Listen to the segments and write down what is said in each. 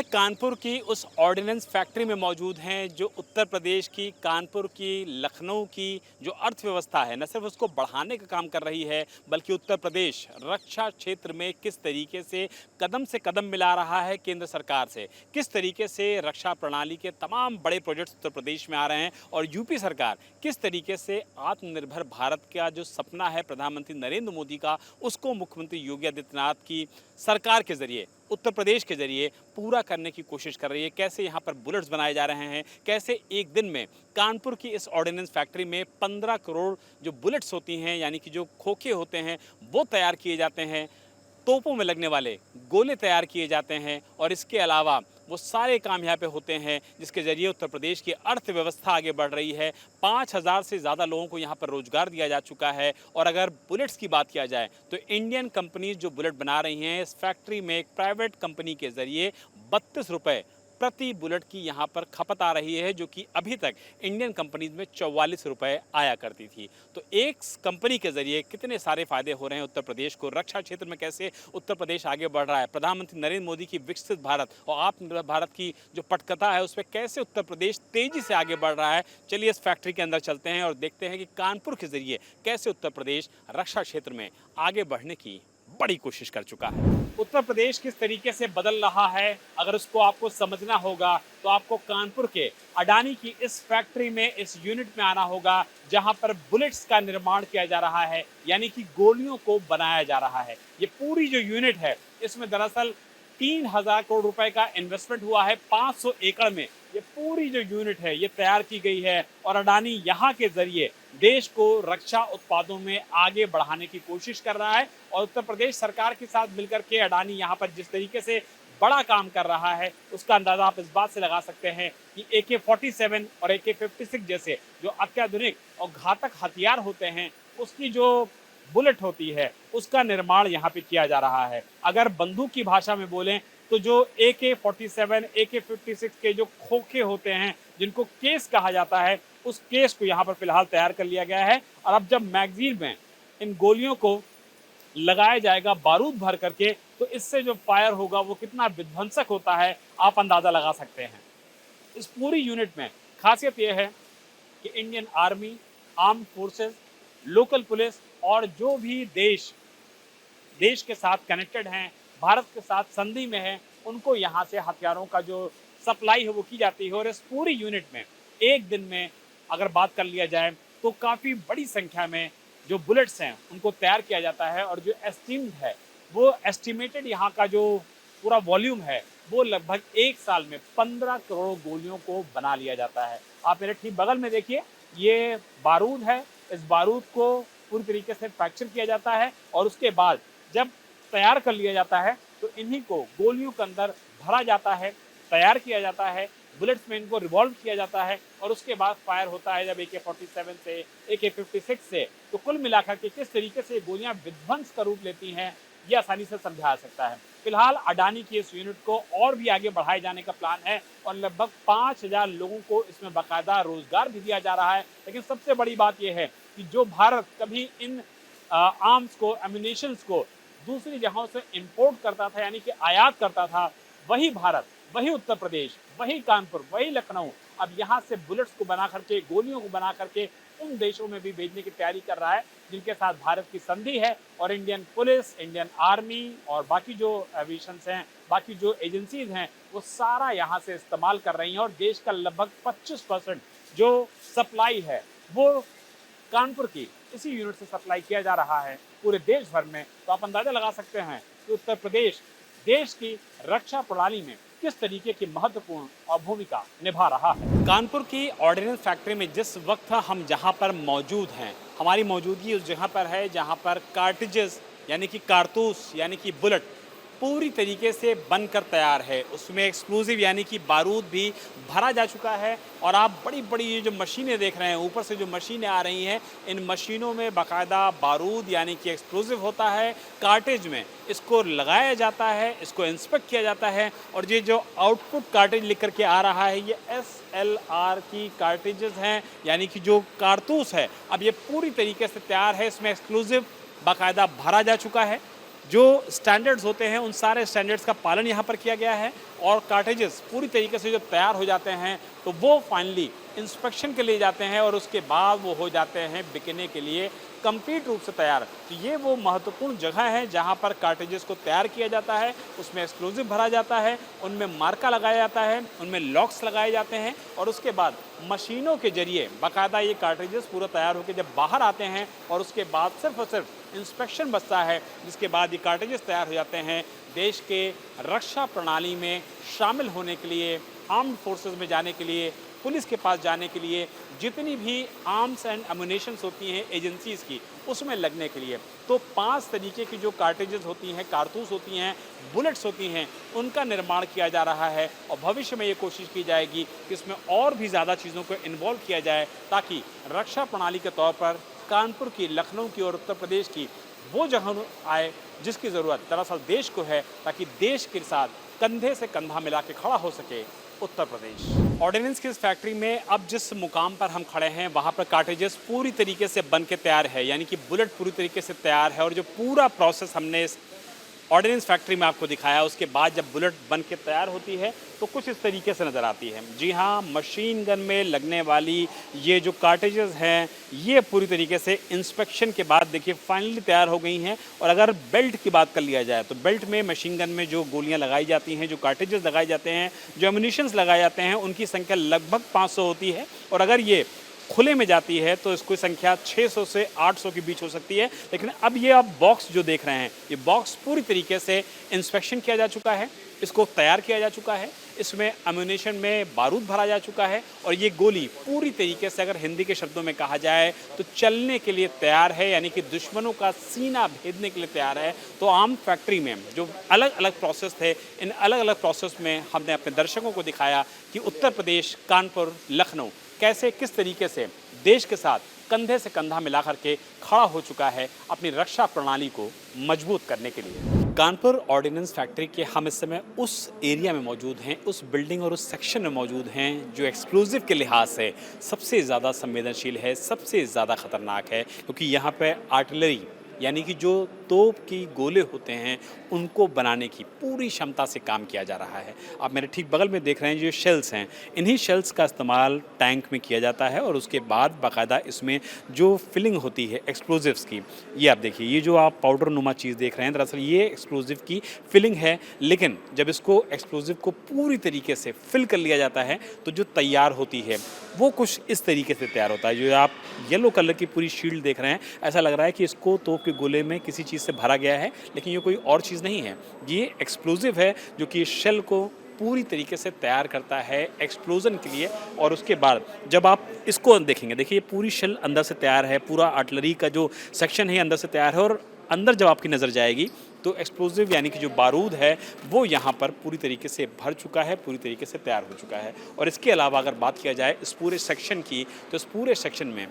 समय कानपुर की उस ऑर्डिनेंस फैक्ट्री में मौजूद हैं जो उत्तर प्रदेश की, कानपुर की, लखनऊ की जो अर्थव्यवस्था है न सिर्फ उसको बढ़ाने का काम कर रही है, बल्कि उत्तर प्रदेश रक्षा क्षेत्र में किस तरीके से कदम मिला रहा है केंद्र सरकार से, किस तरीके से रक्षा प्रणाली के तमाम बड़े प्रोजेक्ट्स उत्तर प्रदेश में आ रहे हैं और यूपी सरकार किस तरीके से आत्मनिर्भर भारत का जो सपना है प्रधानमंत्री नरेंद्र मोदी का, उसको मुख्यमंत्री योगी आदित्यनाथ की सरकार के जरिए, उत्तर प्रदेश के जरिए पूरा करने की कोशिश कर रही है। कैसे यहाँ पर बुलेट्स बनाए जा रहे हैं, कैसे एक दिन में कानपुर की इस ऑर्डिनेंस फैक्ट्री में 15 करोड़ जो बुलेट्स होती हैं, यानी कि जो खोखे होते हैं, वो तैयार किए जाते हैं, तोपों में लगने वाले गोले तैयार किए जाते हैं और इसके अलावा वो सारे काम यहाँ पे होते हैं जिसके ज़रिए उत्तर प्रदेश की अर्थव्यवस्था आगे बढ़ रही है। 5,000 से ज़्यादा लोगों को यहाँ पर रोजगार दिया जा चुका है। और अगर बुलेट्स की बात किया जाए तो इंडियन कंपनीज जो बुलेट बना रही हैं, इस फैक्ट्री में एक प्राइवेट कंपनी के ज़रिए 32 रुपये प्रति बुलेट की यहाँ पर खपत आ रही है, जो कि अभी तक इंडियन कंपनीज में 44 रुपये आया करती थी। तो एक कंपनी के जरिए कितने सारे फायदे हो रहे हैं उत्तर प्रदेश को, रक्षा क्षेत्र में कैसे उत्तर प्रदेश आगे बढ़ रहा है, प्रधानमंत्री नरेंद्र मोदी की विकसित भारत और आत्मनिर्भर भारत की जो पटकथा है उसमें कैसे उत्तर प्रदेश तेजी से आगे बढ़ रहा है। चलिए इस फैक्ट्री के अंदर चलते हैं और देखते हैं कि कानपुर के जरिए कैसे उत्तर प्रदेश रक्षा क्षेत्र में आगे बढ़ने की बड़ी कोशिश कर चुका है। उत्तर प्रदेश किस तरीके से बदल रहा है, अगर उसको आपको समझना होगा तो आपको कानपुर के अडानी की इस फैक्ट्री में, इस यूनिट में आना होगा जहां पर बुलेट्स का निर्माण किया जा रहा है, यानी कि गोलियों को बनाया जा रहा है। ये पूरी जो यूनिट है इसमें दरअसल 3,000 करोड़ रुपए का इन्वेस्टमेंट हुआ है। 500 एकड़ में ये पूरी जो यूनिट है ये तैयार की गई है और अडानी यहाँ के जरिए देश को रक्षा उत्पादों में आगे बढ़ाने की कोशिश कर रहा है। और उत्तर प्रदेश सरकार के साथ मिलकर के अडानी यहाँ पर जिस तरीके से बड़ा काम कर रहा है उसका अंदाजा आप इस बात से लगा सकते हैं कि AK-47 और AK-56 जैसे जो अत्याधुनिक और घातक हथियार होते हैं उसकी जो बुलेट होती है उसका निर्माण यहाँ पे किया जा रहा है। अगर बंदूक की भाषा में बोलें तो जो AK-47, AK-56 के जो खोखे होते हैं जिनको केस कहा जाता है, उस केस को यहाँ पर फिलहाल तैयार कर लिया गया है। और अब जब मैगजीन में इन गोलियों को लगाया जाएगा बारूद भर करके, तो इससे जो फायर होगा वो कितना विध्वंसक होता है आप अंदाज़ा लगा सकते हैं। इस पूरी यूनिट में खासियत यह है कि Indian army, armed forces, local police और जो भी देश के साथ कनेक्टेड हैं, भारत के साथ संधि में है, उनको यहाँ से हथियारों का जो सप्लाई है वो की जाती है। और इस पूरी यूनिट में एक दिन में अगर बात कर लिया जाए तो काफ़ी बड़ी संख्या में जो बुलेट्स हैं उनको तैयार किया जाता है। और जो एस्टीम्ड है वो एस्टिमेटेड यहाँ का जो पूरा वॉल्यूम है वो लगभग एक साल में 15 करोड़ गोलियों को बना लिया जाता है। आप मेरे ठीक बगल में देखिए, ये बारूद है। इस बारूद को पूरी तरीके से फ्रैक्चर किया जाता है और उसके बाद जब तैयार कर लिया जाता है तो इन्हीं को गोलियों के अंदर भरा जाता है, तैयार किया जाता है, बुलेट्स में इनको रिवॉल्व किया जाता है और उसके बाद फायर होता है जब AK-47 से, AK-56 से। तो कुल मिलाकर के किस तरीके से गोलियां विध्वंस का रूप लेती हैं ये आसानी से समझा जा सकता है। फिलहाल अडानी की इस यूनिट को और भी आगे बढ़ाए जाने का प्लान है और लगभग 5,000 लोगों को इसमें बाकायदा रोजगार भी दिया जा रहा है। लेकिन सबसे बड़ी बात यह है कि जो भारत कभी इन आर्म्स को, एम्यूनेशंस को दूसरी जगहों से इंपोर्ट करता था, यानी कि आयात करता था, वही भारत, वही उत्तर प्रदेश, वही कानपुर, वही लखनऊ अब यहाँ से बुलेट्स को बना करके, गोलियों को बना करके उन देशों में भी भेजने की तैयारी कर रहा है जिनके साथ भारत की संधि है। और इंडियन पुलिस, इंडियन आर्मी और बाकी जो एविएशंस हैं, बाकी जो एजेंसीज हैं, वो सारा यहाँ से इस्तेमाल कर रही हैं। और देश का लगभग 25% जो सप्लाई है वो कानपुर की इसी यूनिट से सप्लाई किया जा रहा है पूरे देश भर में। तो आप अंदाजा लगा सकते हैं कि उत्तर प्रदेश देश की रक्षा प्रणाली में किस तरीके की महत्वपूर्ण और भूमिका निभा रहा है। कानपुर की ऑर्डिनेंस फैक्ट्री में जिस वक्त हम जहां पर मौजूद हैं, हमारी मौजूदगी उस जगह पर है जहां पर कार्ट्रिजेस यानी कि कारतूस यानी कि बुलेट पूरी तरीके से बनकर तैयार है। उसमें एक्सप्लोजिव यानी कि बारूद भी भरा जा चुका है। और आप बड़ी बड़ी ये जो मशीनें देख रहे हैं, ऊपर से जो मशीनें आ रही हैं, इन मशीनों में बाकायदा बारूद यानी कि एक्सप्लोजिव होता है। कार्टेज में इसको लगाया जाता है, इसको इंस्पेक्ट किया जाता है और ये जो आउटपुट कार्टेज लिख करके आ रहा है ये SLR की कार्टेजेस हैं, यानी कि जो कारतूस है अब ये पूरी तरीके से तैयार है। इसमें एक्सप्लोजिव बाकायदा भरा जा चुका है। जो स्टैंडर्ड्स होते हैं उन सारे स्टैंडर्ड्स का पालन यहाँ पर किया गया है और कार्टेजेस पूरी तरीके से जब तैयार हो जाते हैं तो वो फाइनली इंस्पेक्शन के लिए जाते हैं और उसके बाद वो हो जाते हैं बिकने के लिए कंप्लीट रूप से तैयार। तो ये वो महत्वपूर्ण जगह है जहाँ पर कार्टेजेस को तैयार किया जाता है, उसमें एक्सप्लोजिव भरा जाता है, उनमें मार्का लगाया जाता है, उनमें लॉक्स लगाए जाते हैं और उसके बाद मशीनों के जरिए बाकायदा ये कार्टेजेस पूरा तैयार होकर जब बाहर आते हैं और उसके बाद सिर्फ और सिर्फ इंस्पेक्शन बचता है, जिसके बाद ये कार्टेजेस तैयार हो जाते हैं देश के रक्षा प्रणाली में शामिल होने के लिए, आर्म्ड फोर्सेस में जाने के लिए, पुलिस के पास जाने के लिए, जितनी भी आर्म्स एंड एमुनेशंस होती हैं एजेंसीज़ की, उसमें लगने के लिए। तो 5 तरीके की जो कार्टेजेस होती हैं, कारतूस होती हैं, बुलेट्स होती हैं, उनका निर्माण किया जा रहा है और भविष्य में ये कोशिश की जाएगी कि इसमें और भी ज़्यादा चीज़ों को इन्वॉल्व किया जाए ताकि रक्षा प्रणाली के तौर पर कानपुर की, लखनऊ की और उत्तर प्रदेश की वो जगह आए जिसकी ज़रूरत दरअसल देश को है, ताकि देश के साथ कंधे से कंधा मिला के खड़ा हो सके उत्तर प्रदेश। ऑर्डिनेंस की इस फैक्ट्री में अब जिस मुकाम पर हम खड़े हैं वहाँ पर कार्टेजेस पूरी तरीके से बन के तैयार है, यानी कि बुलेट पूरी तरीके से तैयार है और जो पूरा प्रोसेस हमने इस ऑर्डिनेंस फैक्ट्री में आपको दिखाया, उसके बाद जब बुलेट बन के तैयार होती है तो कुछ इस तरीके से नज़र आती है। जी हाँ, मशीन गन में लगने वाली ये जो कार्टेजेस हैं ये पूरी तरीके से इंस्पेक्शन के बाद देखिए फाइनली तैयार हो गई हैं। और अगर बेल्ट की बात कर लिया जाए तो बेल्ट में मशीन गन में जो गोलियां लगाई जाती हैं, जो कार्टेजेस लगाए जाते हैं, जो एमुनिशंस लगाए जाते हैं, उनकी संख्या लगभग 500 होती है और अगर ये खुले में जाती है तो इसकी संख्या 600 से 800 के बीच हो सकती है। लेकिन अब ये आप बॉक्स जो देख रहे हैं, ये बॉक्स पूरी तरीके से इंस्पेक्शन किया जा चुका है, इसको तैयार किया जा चुका है, इसमें एम्यूनेशन में बारूद भरा जा चुका है और ये गोली पूरी तरीके से अगर हिंदी के शब्दों में कहा जाए तो चलने के लिए तैयार है, यानी कि दुश्मनों का सीना भेदने के लिए तैयार है। तो आम फैक्ट्री में जो अलग अलग प्रोसेस थे, इन अलग अलग प्रोसेस में हमने अपने दर्शकों को दिखाया कि उत्तर प्रदेश, कानपुर, लखनऊ कैसे किस तरीके से देश के साथ कंधे से कंधा मिला करके खड़ा हो चुका है अपनी रक्षा प्रणाली को मजबूत करने के लिए। कानपुर ऑर्डिनेंस फैक्ट्री के हम इस समय उस एरिया में मौजूद हैं, उस बिल्डिंग और उस सेक्शन में मौजूद हैं जो एक्सप्लोजिव के लिहाज से सबसे ज़्यादा संवेदनशील है, सबसे ज़्यादा ख़तरनाक है, क्योंकि यहाँ पे आर्टिलरी यानी कि जो तोप की गोले होते हैं उनको बनाने की पूरी क्षमता से काम किया जा रहा है। आप मेरे ठीक बगल में देख रहे हैं जो शेल्स हैं, इन्हीं शेल्स का इस्तेमाल टैंक में किया जाता है और उसके बाद बाकायदा इसमें जो फिलिंग होती है एक्सप्लोजिव्स की, ये आप देखिए, ये जो आप पाउडर नुमा चीज़ देख रहे हैं दरअसल ये एक्सप्लोजिव की फिलिंग है। लेकिन जब इसको एक्सप्लोजिव को पूरी तरीके से फिल कर लिया जाता है तो जो तैयार होती है वो कुछ इस तरीके से तैयार होता है। जो आप येलो कलर की पूरी शील्ड देख रहे हैं, ऐसा लग रहा है कि इसको तोप के गोले में किसी चीज़ से भरा गया है, लेकिन ये कोई और चीज़ नहीं है, ये एक्सप्लोजिव है जो कि शेल को पूरी तरीके से तैयार करता है एक्सप्लोजन के लिए। और उसके बाद जब आप इसको देखेंगे, देखिए पूरी शेल अंदर से तैयार है, पूरा आर्टिलरी का जो सेक्शन है अंदर से तैयार है और अंदर जब आपकी नज़र जाएगी तो एक्सप्लोजिव यानी कि जो बारूद है वो यहाँ पर पूरी तरीके से भर चुका है, पूरी तरीके से तैयार हो चुका है। और इसके अलावा अगर बात किया जाए इस पूरे सेक्शन की, तो इस पूरे सेक्शन में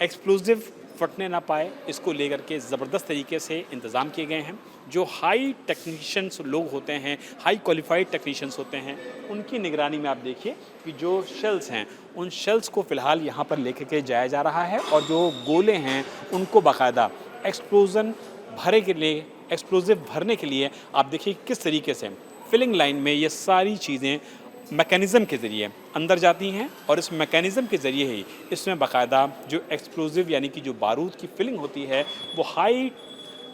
एक्सप्लोजिव फटने ना पाए इसको लेकर के ज़बरदस्त तरीके से इंतज़ाम किए गए हैं। जो हाई टेक्नीशियंस लोग होते हैं, हाई क्वालिफाइड टेक्नीशियंस होते हैं, उनकी निगरानी में आप देखिए कि जो शेल्स हैं उन शेल्स को फ़िलहाल यहाँ पर लेकर के जाया जा रहा है और जो गोले हैं उनको बाकायदा एक्सप्लोजन भरे के लिए, एक्सप्लोजिव भरने के लिए आप देखिए किस तरीके से फिलिंग लाइन में ये सारी चीज़ें मैकेनिज़्म के ज़रिए अंदर जाती हैं और इस मैकेनिज़्म के ज़रिए ही इसमें बाकायदा जो एक्सप्लोजिव यानी कि जो बारूद की फिलिंग होती है वो हाई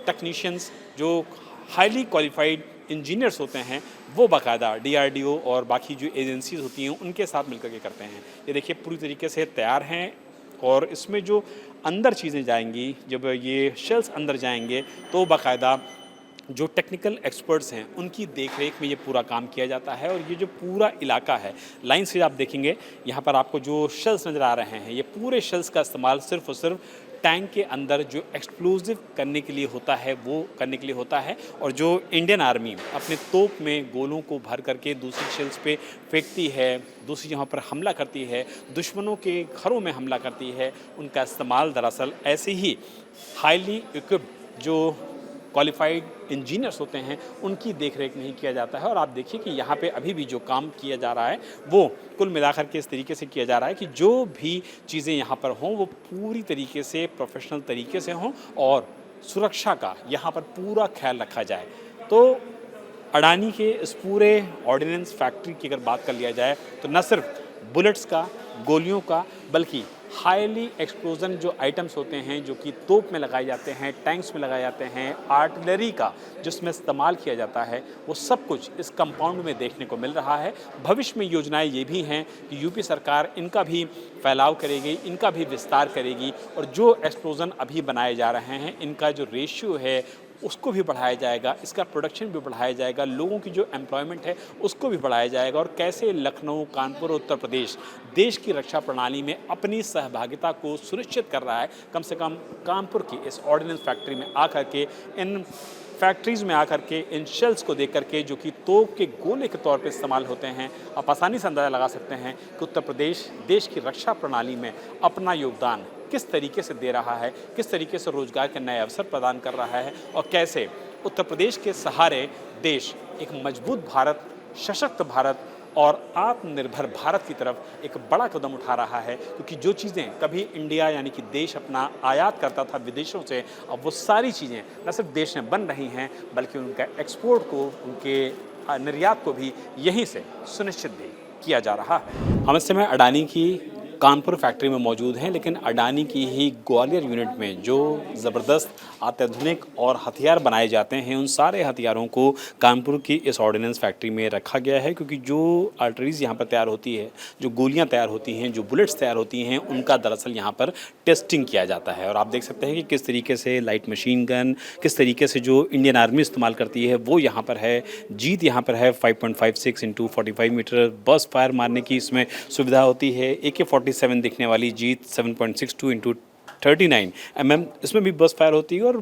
टेक्नीशियंस, जो हाईली क्वालिफाइड इंजीनियर्स होते हैं, वो बाकायदा DRDO और बाकी जो एजेंसीज होती हैं उनके साथ मिलकर के करते हैं। ये देखिए पूरी तरीके से तैयार हैं और इसमें जो अंदर चीज़ें जाएंगी, जब ये शेल्स अंदर जाएंगे तो बाकायदा जो टेक्निकल एक्सपर्ट्स हैं उनकी देखरेख में ये पूरा काम किया जाता है। और ये जो पूरा इलाका है, लाइन से आप देखेंगे यहाँ पर आपको जो शेल्स नज़र आ रहे हैं, ये पूरे शेल्स का इस्तेमाल सिर्फ और सिर्फ टैंक के अंदर जो एक्सप्लोजिव करने के लिए होता है वो करने के लिए होता है। और जो इंडियन आर्मी अपने तोप में गोलों को भर करके दूसरी शेल्स पे फेंकती है, दूसरी जगह पर हमला करती है, दुश्मनों के घरों में हमला करती है, उनका इस्तेमाल दरअसल ऐसे ही हाईली इक्विप्ड जो क्वालिफाइड इंजीनियर्स होते हैं उनकी देखरेख नहीं किया जाता है। और आप देखिए कि यहाँ पे अभी भी जो काम किया जा रहा है वो कुल मिलाकर के इस तरीके से किया जा रहा है कि जो भी चीज़ें यहाँ पर हों वो पूरी तरीके से प्रोफेशनल तरीके से हों और सुरक्षा का यहाँ पर पूरा ख्याल रखा जाए। तो अडानी के इस पूरे ऑर्डिनेंस फैक्ट्री की अगर बात कर लिया जाए तो न सिर्फ बुलेट्स का, गोलियों का, बल्कि हाईली एक्सप्लोजन जो आइटम्स होते हैं जो कि तोप में लगाए जाते हैं, टैंक्स में लगाए जाते हैं, आर्टिलरी का जिसमें इस्तेमाल किया जाता है, वो सब कुछ इस कंपाउंड में देखने को मिल रहा है। भविष्य में योजनाएं ये भी हैं कि यूपी सरकार इनका भी फैलाव करेगी, इनका भी विस्तार करेगी और जो एक्सप्लोजन अभी बनाए जा रहे हैं इनका जो रेशियो है उसको भी बढ़ाया जाएगा, इसका प्रोडक्शन भी बढ़ाया जाएगा, लोगों की जो एम्प्लॉयमेंट है उसको भी बढ़ाया जाएगा। और कैसे लखनऊ, कानपुर, उत्तर प्रदेश देश की रक्षा प्रणाली में अपनी सहभागिता को सुनिश्चित कर रहा है। कम से कम कानपुर की इस ऑर्डिनेंस फैक्ट्री में आकर के, इन फैक्ट्रीज़ में आकर के, इन शेल्स को देख करके जो कि तोप के गोले के तौर पे इस्तेमाल होते हैं, आप आसानी से अंदाज़ा लगा सकते हैं कि उत्तर प्रदेश देश की रक्षा प्रणाली में अपना योगदान किस तरीके से दे रहा है, किस तरीके से रोजगार के नए अवसर प्रदान कर रहा है और कैसे उत्तर प्रदेश के सहारे देश एक मजबूत भारत, सशक्त भारत और आत्मनिर्भर भारत की तरफ एक बड़ा कदम उठा रहा है। क्योंकि जो चीज़ें कभी इंडिया यानी कि देश अपना आयात करता था विदेशों से, अब वो सारी चीज़ें न सिर्फ देश में बन रही हैं बल्कि उनका एक्सपोर्ट को, उनके निर्यात को भी यहीं से सुनिश्चित भी किया जा रहा है। हम इस समय अडानी की कानपुर फैक्ट्री में मौजूद हैं, लेकिन अडानी की ही ग्वालियर यूनिट में जो ज़बरदस्त अत्याधुनिक और हथियार बनाए जाते हैं, उन सारे हथियारों को कानपुर की इस ऑर्डिनेंस फैक्ट्री में रखा गया है। क्योंकि जो आर्टरीज़ यहाँ पर तैयार होती है, जो गोलियाँ तैयार होती हैं, जो बुलेट्स तैयार होती हैं, उनका दरअसल यहाँ पर टेस्टिंग किया जाता है। और आप देख सकते हैं कि किस तरीके से लाइट मशीन गन, किस तरीके से जो इंडियन आर्मी इस्तेमाल करती है वो यहाँ पर है। जीत यहाँ पर है 5.56 × 45 मीटर बर्स्ट फायर मारने की इसमें सुविधा होती है। AK-47 दिखने वाली जीत 7.62 × 39 mm इसमें भी बर्स्ट फायर होती है। और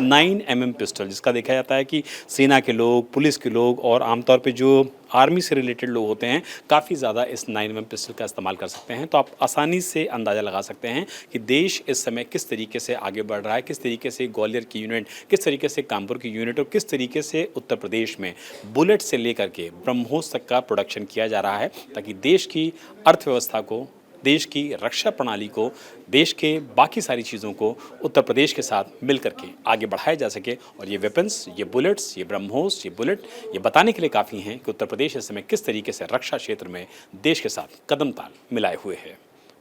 9 mm पिस्टल, जिसका देखा जाता है कि सेना के लोग, पुलिस के लोग और आमतौर पे जो आर्मी से रिलेटेड लोग होते हैं काफ़ी ज़्यादा इस 9 mm पिस्टल का इस्तेमाल कर सकते हैं। तो आप आसानी से अंदाज़ा लगा सकते हैं कि देश इस समय किस तरीके से आगे बढ़ रहा है, किस तरीके से ग्वालियर की यूनिट, किस तरीके से कानपुर की यूनिट और किस तरीके से उत्तर प्रदेश में बुलेट से लेकर के ब्रह्मोस तक का प्रोडक्शन किया जा रहा है, ताकि देश की अर्थव्यवस्था को, देश की रक्षा प्रणाली को, देश के बाकी सारी चीज़ों को उत्तर प्रदेश के साथ मिल करके आगे बढ़ाया जा सके। और ये वेपन्स, ये बुलेट्स, ये ब्रह्मोस, ये बुलेट, ये बताने के लिए काफ़ी हैं कि उत्तर प्रदेश इस समय किस तरीके से रक्षा क्षेत्र में देश के साथ कदम ताल मिलाए हुए है।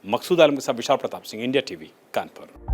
मकसूद आलम के साथ विशाल प्रताप सिंह, इंडिया टीवी, कानपुर।